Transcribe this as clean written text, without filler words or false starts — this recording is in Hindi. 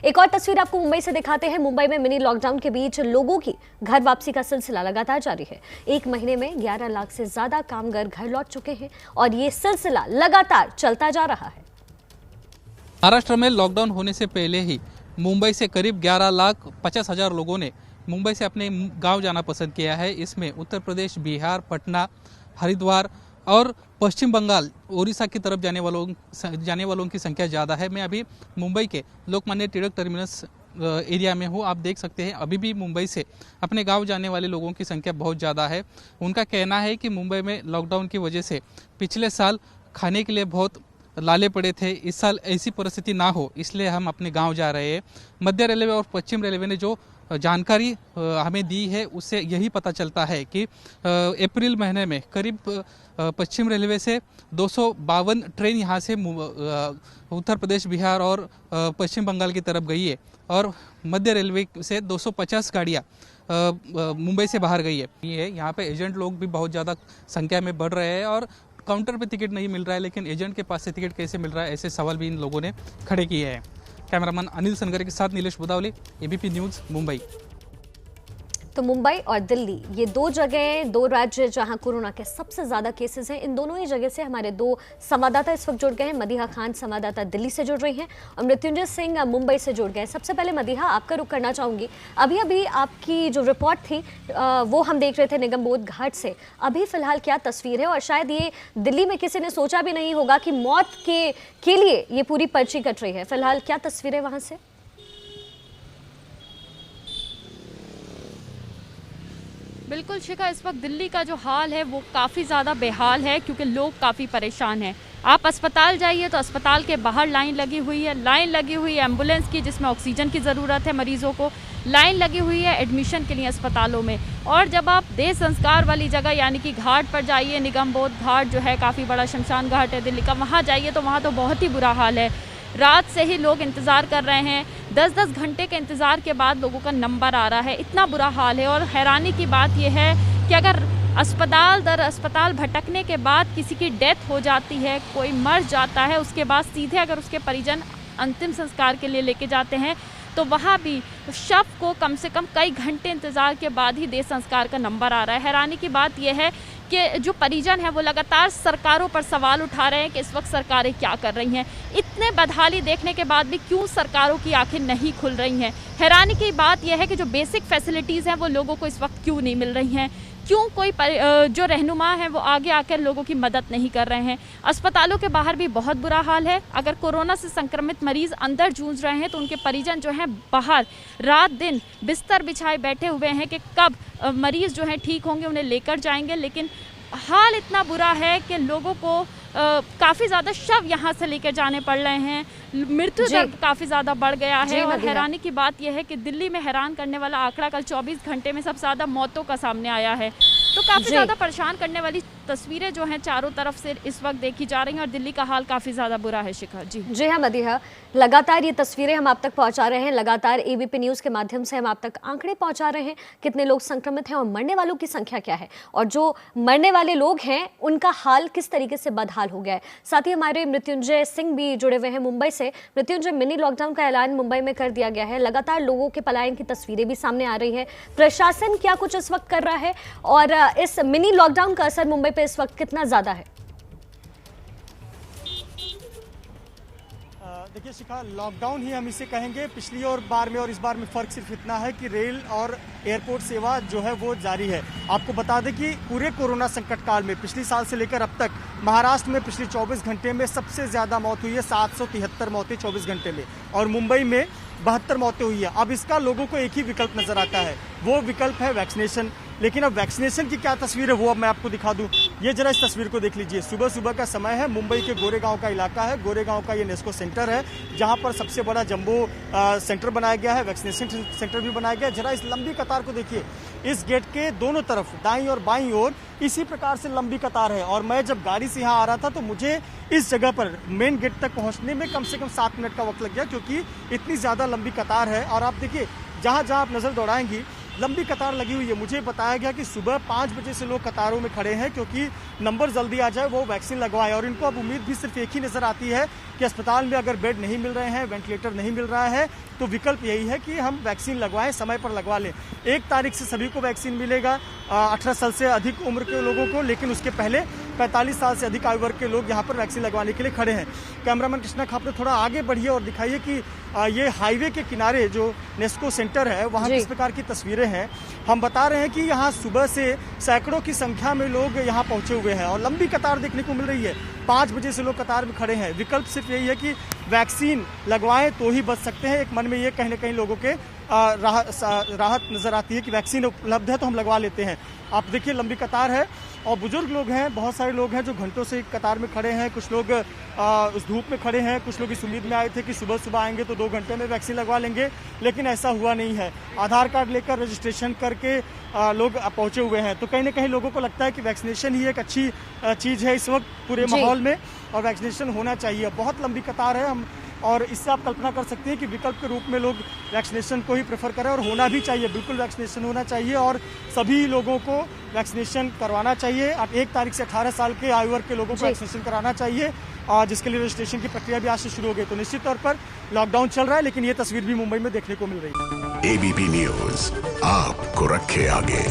एक और तस्वीर आपको मुंबई से दिखाते हैं। मुंबई में मिनी लॉकडाउन के बीच लोगों की घर वापसी का सिलसिला लगातार जारी है। एक महीने में 11 लाख से ज्यादा कामगार घर लौट चुके हैं और ये सिलसिला लगातार चलता जा रहा है। महाराष्ट्र में लॉकडाउन होने से पहले ही मुंबई से करीब 11,50,000 लोगों ने मुंबई से अपने गांव जाना पसंद किया है। इसमें उत्तर प्रदेश, बिहार, पटना, हरिद्वार और पश्चिम बंगाल, उड़ीसा की तरफ जाने वालों की संख्या ज़्यादा है। मैं अभी मुंबई के लोकमान्य टिळक टर्मिनस एरिया में हूँ। आप देख सकते हैं अभी भी मुंबई से अपने गांव जाने वाले लोगों की संख्या बहुत ज़्यादा है। उनका कहना है कि मुंबई में लॉकडाउन की वजह से पिछले साल खाने के लिए बहुत लाले पड़े थे। इस साल ऐसी परिस्थिति ना हो इसलिए हम अपने गांव जा रहे हैं। मध्य रेलवे और पश्चिम रेलवे ने जो जानकारी हमें दी है उससे यही पता चलता है कि अप्रैल महीने में करीब पश्चिम रेलवे से 252 ट्रेन यहाँ से उत्तर प्रदेश, बिहार और पश्चिम बंगाल की तरफ गई है और मध्य रेलवे से 250 गाड़ियाँ मुंबई से बाहर गई है। यहाँ पे एजेंट लोग भी बहुत ज़्यादा संख्या में बढ़ रहे हैं और काउंटर पे टिकट नहीं मिल रहा है, लेकिन एजेंट के पास से टिकट कैसे मिल रहा है, ऐसे सवाल भी इन लोगों ने खड़े किए हैं। कैमरामैन अनिल सनगरे के साथ नीलेश बुदावली, एबीपी न्यूज़, मुंबई। तो मुंबई और दिल्ली ये दो जगह, दो राज्य जहां कोरोना के सबसे ज्यादा केसेस हैं। इन दोनों ही जगह से हमारे दो संवाददाता इस वक्त जुड़ गए हैं। मदीहा खान संवाददाता दिल्ली से जुड़ रही हैं और मृत्युंजय सिंह मुंबई से जुड़ गए। सबसे पहले मदीहा, आपका रुख करना चाहूंगी। अभी अभी आपकी जो रिपोर्ट थी वो हम देख रहे थे निगम बोध घाट से। अभी फिलहाल क्या तस्वीर है और शायद ये दिल्ली में किसी ने सोचा भी नहीं होगा कि मौत के लिए ये पूरी पर्ची कट रही है। फिलहाल क्या तस्वीर है वहां से? बिल्कुल शिखा, इस वक्त दिल्ली का जो हाल है वो काफ़ी ज़्यादा बेहाल है क्योंकि लोग काफ़ी परेशान हैं। आप अस्पताल जाइए तो अस्पताल के बाहर लाइन लगी हुई है। लाइन लगी हुई है एम्बुलेंस की जिसमें ऑक्सीजन की ज़रूरत है मरीज़ों को। लाइन लगी हुई है एडमिशन के लिए अस्पतालों में। और जब आप देह संस्कार वाली जगह यानी कि घाट पर जाइए, निगम बोध घाट जो है काफ़ी बड़ा शमशान घाट है दिल्ली का, वहाँ जाइए तो वहाँ तो बहुत ही बुरा हाल है। रात से ही लोग इंतज़ार कर रहे हैं। 10-10 घंटे के इंतज़ार के बाद लोगों का नंबर आ रहा है। इतना बुरा हाल है। और हैरानी की बात यह है कि अगर अस्पताल दर अस्पताल भटकने के बाद किसी की डेथ हो जाती है, कोई मर जाता है, उसके बाद सीधे अगर उसके परिजन अंतिम संस्कार के लिए लेके जाते हैं तो वहाँ भी शव को कम से कम कई घंटे इंतज़ार के बाद ही देह संस्कार का नंबर आ रहा है। हैरानी की बात यह है कि जो परिजन हैं वो लगातार सरकारों पर सवाल उठा रहे हैं कि इस वक्त सरकारें क्या कर रही हैं। इतने बदहाली देखने के बाद भी क्यों सरकारों की आंखें नहीं खुल रही हैं। हैरानी की बात यह है कि जो बेसिक फैसिलिटीज़ हैं वो लोगों को इस वक्त क्यों नहीं मिल रही हैं। क्यों कोई जो रहनुमा है वो आगे आकर लोगों की मदद नहीं कर रहे हैं। अस्पतालों के बाहर भी बहुत बुरा हाल है। अगर कोरोना से संक्रमित मरीज़ अंदर जूझ रहे हैं तो उनके परिजन जो हैं बाहर रात दिन बिस्तर बिछाए बैठे हुए हैं कि कब मरीज़ जो हैं ठीक होंगे, उन्हें लेकर जाएंगे। लेकिन हाल इतना बुरा है कि लोगों को काफ़ी ज़्यादा शव यहाँ से लेकर जाने पड़ रहे हैं। मृत्यु दर काफ़ी ज़्यादा बढ़ गया है। और हैरानी की बात यह है कि दिल्ली में हैरान करने वाला आंकड़ा कल 24 घंटे में सबसे ज़्यादा मौतों का सामने आया है। तो काफ़ी ज़्यादा परेशान करने वाली तस्वीरें जो हैं चारों तरफ से इस वक्त देखी जा रही हैं और दिल्ली का हाल काफ़ी ज़्यादा बुरा है शिखा। जी हाँ मदीहा, लगातार ये तस्वीरें हम आप तक पहुंचा रहे हैं। लगातार एबीपी न्यूज़ के माध्यम से हम आप तक आंकड़े पहुंचा रहे हैं, कितने लोग संक्रमित हैं और मरने वालों की संख्या क्या है और जो मरने वाले लोग हैं उनका हाल किस तरीके से बदहाल हो गया है। साथ ही हमारे मृत्युंजय सिंह भी जुड़े हुए हैं मुंबई से। मृत्युंजय, मिनी लॉकडाउन का ऐलान मुंबई में कर दिया गया है। लगातार लोगों के पलायन की तस्वीरें भी सामने आ रही है। प्रशासन क्या कुछ इस वक्त कर रहा है और इस मिनी लॉकडाउन का असर मुंबई पे इस वक्त कितना ज्यादा है? देखिए शिखा, लॉकडाउन ही हम इसे कहेंगे। पिछली और बार में और इस बार में फ़र्क सिर्फ इतना है कि रेल और एयरपोर्ट सेवा जो है वो जारी है। आपको बता दें कि पूरे कोरोना संकट काल में पिछले साल से लेकर अब तक महाराष्ट्र में पिछले 24 घंटे में सबसे ज़्यादा मौत हुई है, 773 मौतें 24 घंटे में, और मुंबई में 72 मौतें हुई है। अब इसका लोगों को एक ही विकल्प नजर आता है, वो विकल्प है वैक्सीनेशन। लेकिन अब वैक्सीनेशन की क्या तस्वीर है वो अब मैं आपको दिखा दूं। ये जरा इस तस्वीर को देख लीजिए। सुबह सुबह का समय है, मुंबई के गोरेगांव का इलाका है। गोरेगांव का ये नेस्को सेंटर है जहां पर सबसे बड़ा जंबो सेंटर बनाया गया है, वैक्सीनेशन सेंटर भी बनाया गया है। जरा इस लंबी कतार को देखिए। इस गेट के दोनों तरफ दाईं और बाईं ओर इसी प्रकार से लंबी कतार है। और मैं जब गाड़ी से यहाँ आ रहा था तो मुझे इस जगह पर मेन गेट तक पहुँचने में कम से कम 7 मिनट का वक्त लग गया, क्योंकि इतनी ज़्यादा लंबी कतार है। और आप देखिए जहाँ जहाँ आप नज़र दौड़ाएंगी लंबी कतार लगी हुई है। मुझे बताया गया कि सुबह 5 बजे से लोग कतारों में खड़े हैं क्योंकि नंबर जल्दी आ जाए वो वैक्सीन लगवाए। और इनको अब उम्मीद भी सिर्फ एक ही नजर आती है कि अस्पताल में अगर बेड नहीं मिल रहे हैं, वेंटिलेटर नहीं मिल रहा है, तो विकल्प यही है कि हम वैक्सीन लगवाएं, समय पर लगवा लें। 1 तारीख से सभी को वैक्सीन मिलेगा, 18 साल से अधिक उम्र के लोगों को, लेकिन उसके पहले 45 साल से अधिक आयु वर्ग के लोग यहाँ पर वैक्सीन लगवाने के लिए खड़े हैं। कैमरामैन कृष्णा खाप ने थोड़ा आगे बढ़िए और दिखाइए कि ये हाईवे के किनारे जो नेस्को सेंटर है वहाँ किस प्रकार की तस्वीरें हैं। हम बता रहे हैं कि यहाँ सुबह से सैकड़ों की संख्या में लोग यहाँ पहुंचे हुए हैं और लंबी कतार देखने को मिल रही है। 5 बजे से लोग कतार में खड़े हैं। विकल्प सिर्फ यही है कि वैक्सीन लगवाएं तो ही बच सकते हैं। एक मन में ये कहीं ना कहीं लोगों के राहत नजर आती है कि वैक्सीन उपलब्ध है तो हम लगवा लेते हैं। आप देखिए लंबी कतार है और बुजुर्ग लोग हैं, बहुत सारे लोग हैं जो घंटों से कतार में खड़े हैं। कुछ लोग उस धूप में खड़े हैं, कुछ लोग इस उम्मीद में आए थे कि सुबह सुबह आएंगे तो 2 घंटे में वैक्सीन लगवा लेंगे, लेकिन ऐसा हुआ नहीं है। आधार कार्ड लेकर रजिस्ट्रेशन करके लोग पहुंचे हुए हैं। तो कहीं ना कहीं लोगों को लगता है कि वैक्सीनेशन ही एक अच्छी चीज़ है इस वक्त पूरे माहौल में, और वैक्सीनेशन होना चाहिए। बहुत लंबी कतार है हम, और इससे आप कल्पना कर सकते हैं कि विकल्प के रूप में लोग वैक्सीनेशन को ही प्रेफर करें, और होना भी चाहिए। बिल्कुल वैक्सीनेशन होना चाहिए और सभी लोगों को वैक्सीनेशन करवाना चाहिए। अब 1 तारीख से 18 साल के आयु वर्ग के लोगों को वैक्सीनेशन कराना चाहिए, जिसके लिए रजिस्ट्रेशन की प्रक्रिया भी आज से शुरू हो गई। तो निश्चित तौर पर लॉकडाउन चल रहा है, लेकिन ये तस्वीर भी मुंबई में देखने को मिल रही है। ABP न्यूज आपको रखे आगे।